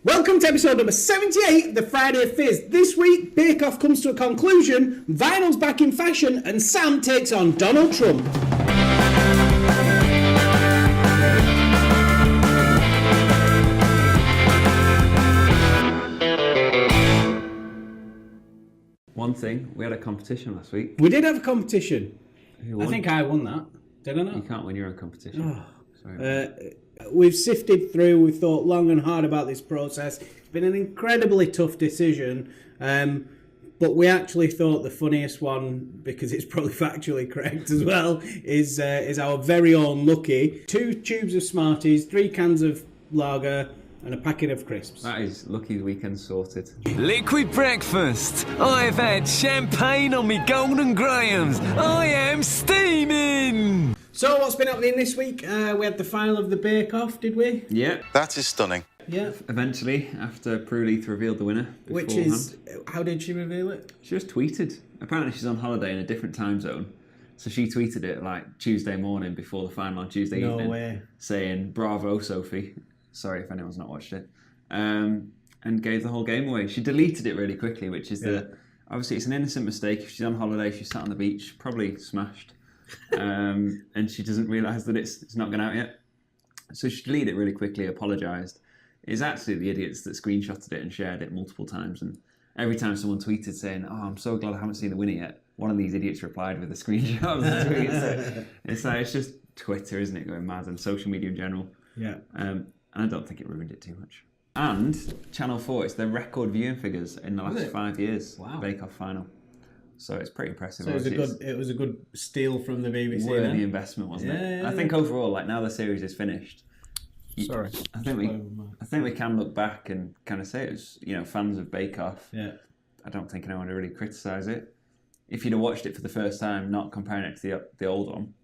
Welcome to episode number 78 of the Friday Fizz. This week, Bake Off comes to a conclusion, vinyl's back in fashion, and Sam takes on Donald Trump. One thing, we had a competition last week. We did have a competition. Who won? I think I won that. Did I not? You can't win your own competition. Sorry. We've sifted through, we've thought long and hard about this process. It's been an incredibly tough decision, but we actually thought the funniest one, because it's probably factually correct as well, is our very own Lucky. 2 tubes of Smarties, 3 cans of lager, and a packet of crisps. That is Lucky's weekend sorted. Liquid breakfast. I've had champagne on me Golden Grahams. I am steaming. So what's been happening this week? We had the final of the Bake Off, did we? Yeah. That is stunning. Yeah. Eventually, after Prue Leith revealed the winner. Which is, how did she reveal it? She just tweeted. Apparently she's on holiday in a different time zone. So she tweeted it like Tuesday morning before the final on Tuesday evening. No way. Saying, bravo, Sophie. Sorry if anyone's not watched it. And gave the whole game away. She deleted it really quickly, which is obviously it's an innocent mistake. If she's on holiday, she's sat on the beach, probably smashed. And she doesn't realise that it's not gone out yet. So she deleted it really quickly, apologised. It's actually the idiots that screenshotted it and shared it multiple times. And every time someone tweeted saying, "Oh, I'm so glad I haven't seen the winner yet," one of these idiots replied with a screenshot of the tweet. So it's just Twitter, isn't it, going mad, and social media in general. Yeah. And I don't think it ruined it too much. And Channel 4, it's their record viewing figures in the last 5 years. Wow. Bake Off final. So it's pretty impressive. So it was a good steal from the BBC. Worthy investment, wasn't it? I think overall, like now the series is finished. Sorry. I think we can look back and kind of say it was, fans of Bake Off. Yeah. I don't think anyone would really criticise it. If you'd have watched it for the first time, not comparing it to the old one,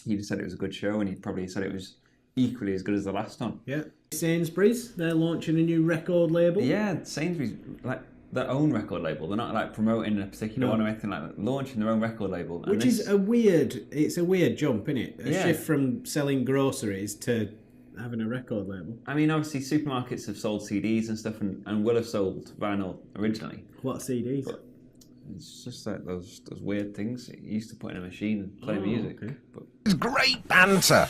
you'd have said it was a good show, and you'd probably said it was equally as good as the last one. Yeah. Sainsbury's, they're launching a new record label. Yeah, Sainsbury's, like their own record label. They're not like promoting a particular one or anything like that. Launching their own record label. Which is a weird jump, isn't it? A shift from selling groceries to having a record label. I mean, obviously supermarkets have sold CDs and stuff and will have sold vinyl originally. What CDs? But it's just like those weird things you used to put in a machine and play music. Okay. But Great banter.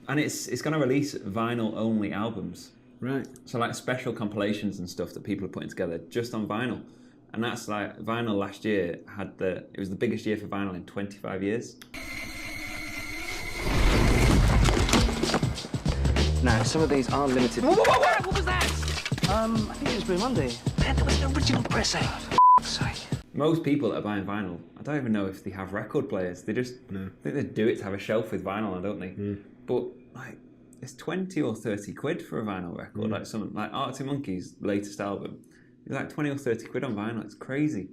And it's going to release vinyl-only albums. Right. So like special compilations and stuff that people are putting together just on vinyl. And that's like, vinyl last year it was the biggest year for vinyl in 25 years. Now, some of these are limited. What was that? I think it was Blue Monday. There was an original pressing. For f***'s sake. Most people that are buying vinyl, I don't even know if they have record players. They just I think they do it to have a shelf with vinyl, don't they? But like, it's 20 or 30 quid for a vinyl record. Like something like Arctic Monkeys' latest album, it's like 20 or 30 quid on vinyl. It's crazy.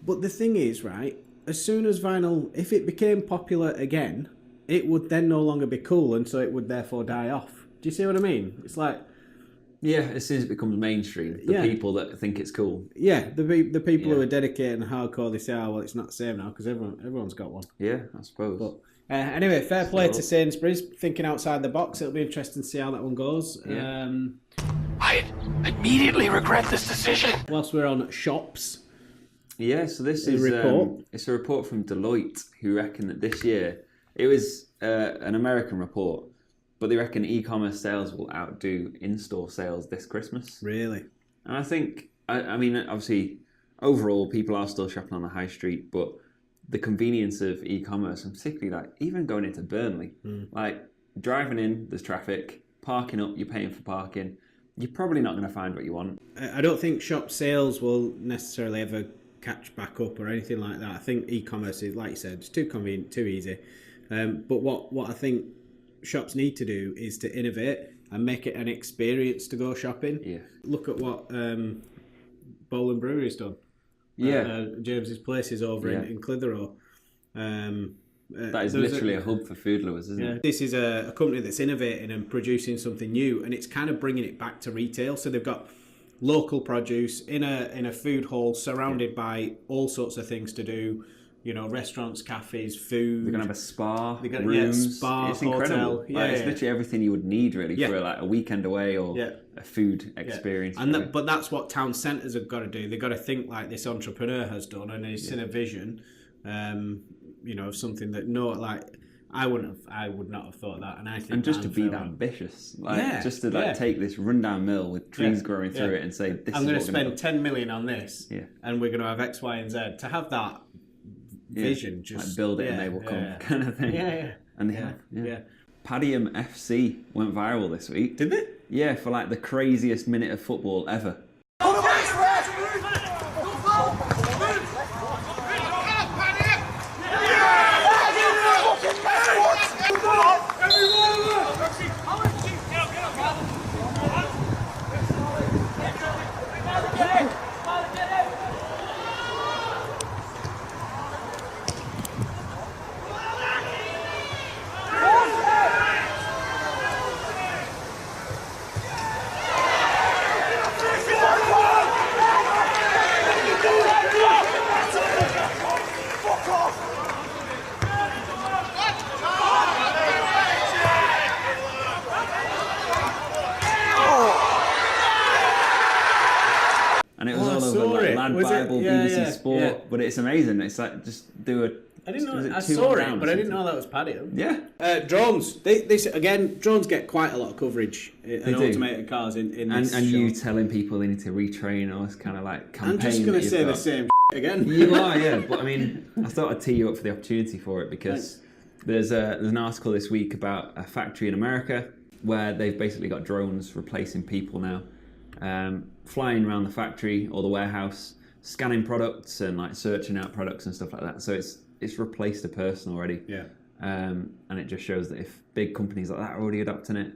But the thing is, right, as soon as vinyl, if it became popular again, it would then no longer be cool, and so it would therefore die off. Do you see what I mean? It's like... Yeah, as soon as it becomes mainstream, the people that think it's cool. Yeah, the people who are dedicated and hardcore, they say, well, it's not the same now, because everyone's got one. Yeah, I suppose. But anyway, fair play to Sainsbury's, thinking outside the box. It'll be interesting to see how that one goes. Yeah. I immediately regret this decision. Whilst we're on shops... Yeah, so this is it's a report from Deloitte, who reckon that this year, it was an American report, but they reckon e-commerce sales will outdo in-store sales this Christmas. Really? And I think, I mean, obviously, overall, people are still shopping on the high street, but the convenience of e-commerce, and particularly like even going into Burnley, like driving in, there's traffic, parking up, you're paying for parking, you're probably not going to find what you want. I don't think shop sales will necessarily ever catch back up or anything like that. I think e-commerce is, like you said, it's too convenient, too easy. But what I think shops need to do is to innovate and make it an experience to go shopping. Yeah. Look at what Bowl and Brewery's done. Yeah. James's place is over in Clitheroe. That is literally a hub for food lovers, isn't it? This is a company that's innovating and producing something new, and it's kind of bringing it back to retail. So they've got local produce in a food hall surrounded by all sorts of things to do. restaurants, cafes, food. They're gonna have a spa, They're gonna rooms. spa, it's incredible. hotel. Yeah, It's literally everything you would need really for a weekend away or a food experience. And but that's what town centres have got to do. They've got to think like this entrepreneur has done, and he's seen a vision, of something that I would not have thought that. And I think, and just to be that ambitious, just to take this rundown mill with trees growing through it and say, "This I'm is going to what spend 10 million on this, and we're going to have X, Y, and Z." To have that vision, just like build it and they will come, kind of thing. And they have. Padiham FC went viral this week. Did they? Yeah, for like the craziest minute of football ever. And it was all over like Lad Bible, BBC Sport, but it's amazing. It's like just do a. I didn't know. I saw it, but I didn't know that was Padiham. Yeah. Drones. Drones get quite a lot of coverage in automated cars in this and show. you telling people they need to retrain or this kind of like campaign. I'm just going to say the same again. You are, yeah. But I mean, I thought I'd tee you up for the opportunity for it because there's an article this week about a factory in America where they've basically got drones replacing people now, flying around the factory or the warehouse, scanning products and like searching out products and stuff like that. So it's replaced a person already. Yeah. And it just shows that if big companies like that are already adopting it,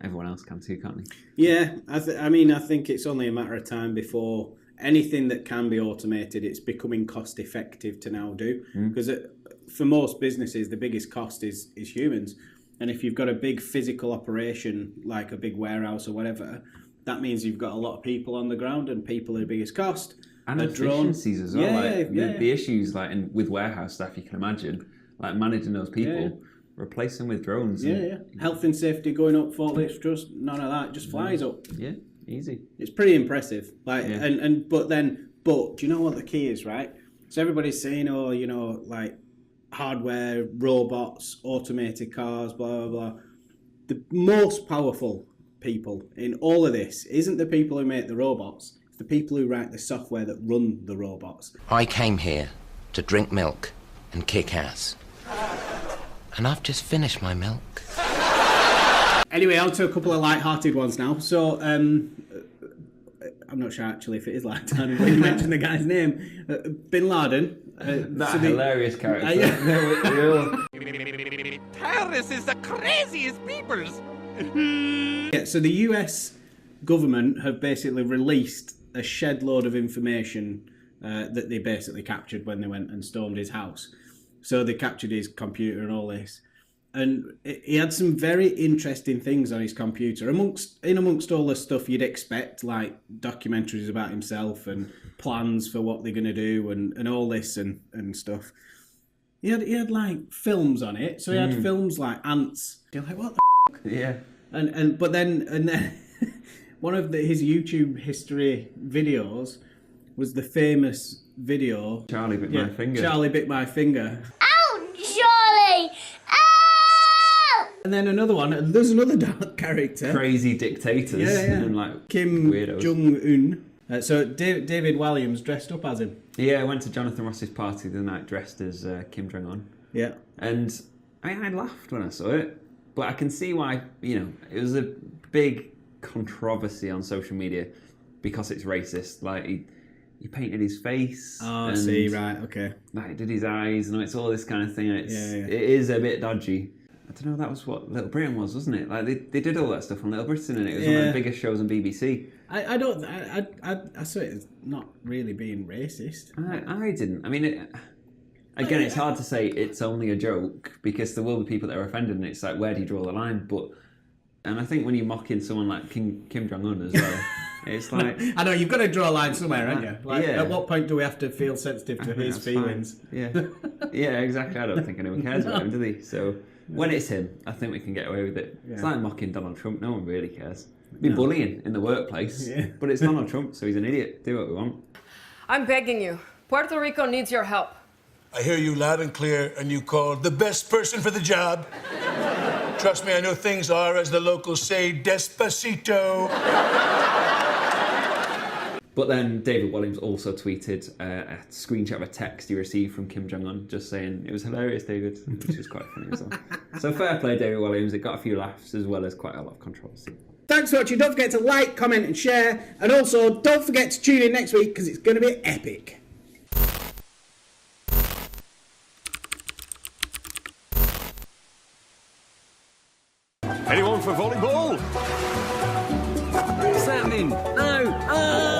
everyone else can too, can't they? Yeah, I think it's only a matter of time before anything that can be automated, it's becoming cost effective to now do. Because for most businesses, the biggest cost is humans. And if you've got a big physical operation, like a big warehouse or whatever, that means you've got a lot of people on the ground, and people are the biggest cost. And efficiencies as well. The issues with warehouse staff, you can imagine, like managing those people, replace them with drones. Health and safety going up, forklifts, just none of that. It just flies up. Yeah, easy. It's pretty impressive. But do you know what the key is, right? So everybody's saying, hardware, robots, automated cars, blah, blah, blah. The most powerful people in all of this isn't the people who make the robots, it's the people who write the software that run the robots. I came here to drink milk and kick ass. And I've just finished my milk. Anyway, on to a couple of light-hearted ones now. So, I'm not sure actually if it is light-hearted when you mentioned the guy's name. Bin Laden. Hilarious character. Terrorists is the craziest peoples. So the US government have basically released a shed load of information that they basically captured when they went and stormed his house. So they captured his computer and all this. And he had some very interesting things on his computer. Amongst all the stuff you'd expect, like documentaries about himself and plans for what they're going to do and all this and stuff. He had like films on it. So he had films like Ants. You're like, what the f***? Yeah. But then one of his YouTube history videos was the famous video. Charlie bit my finger. Charlie bit my finger. Ow, Charlie! Ow! And then another one. There's another dark character. Crazy dictators. And like Kim weirdos. Jong-un. So David Walliams dressed up as him. Yeah, I went to Jonathan Ross's party the night dressed as Kim Jong-un. Yeah. And I laughed when I saw it. But I can see why, it was a big controversy on social media because it's racist. Like, he painted his face. Oh, I see, right, okay. Like, did his eyes, and it's all this kind of thing. It is a bit dodgy. I don't know, that was what Little Britain was, wasn't it? Like, they did all that stuff on Little Britain, and it was one of the biggest shows on BBC. I saw it as not really being racist. I didn't. I mean, again, it's hard to say it's only a joke because there will be people that are offended, and it's like, where do you draw the line? And I think when you're mocking someone like Kim Jong-un as well, It's like... I know, you've got to draw a line somewhere, haven't you? Like, yeah. At what point do we have to feel sensitive to his feelings? Fine. Yeah, exactly. I don't think anyone cares about him, do they? So when it's him, I think we can get away with it. Yeah. It's like mocking Donald Trump. No one really cares. It'd be bullying in the workplace, but it's Donald Trump, so he's an idiot. Do what we want. I'm begging you. Puerto Rico needs your help. I hear you loud and clear, and you called the best person for the job. Trust me, I know things are, as the locals say, despacito. But then David Walliams also tweeted a screenshot of a text he received from Kim Jong-un just saying, it was hilarious, David, which is quite funny as well. So fair play, David Walliams. It got a few laughs as well as quite a lot of controversy. Thanks for watching. Don't forget to like, comment and share. And also, don't forget to tune in next week because it's going to be epic. Anyone for volleyball? What's happening? No! Ah!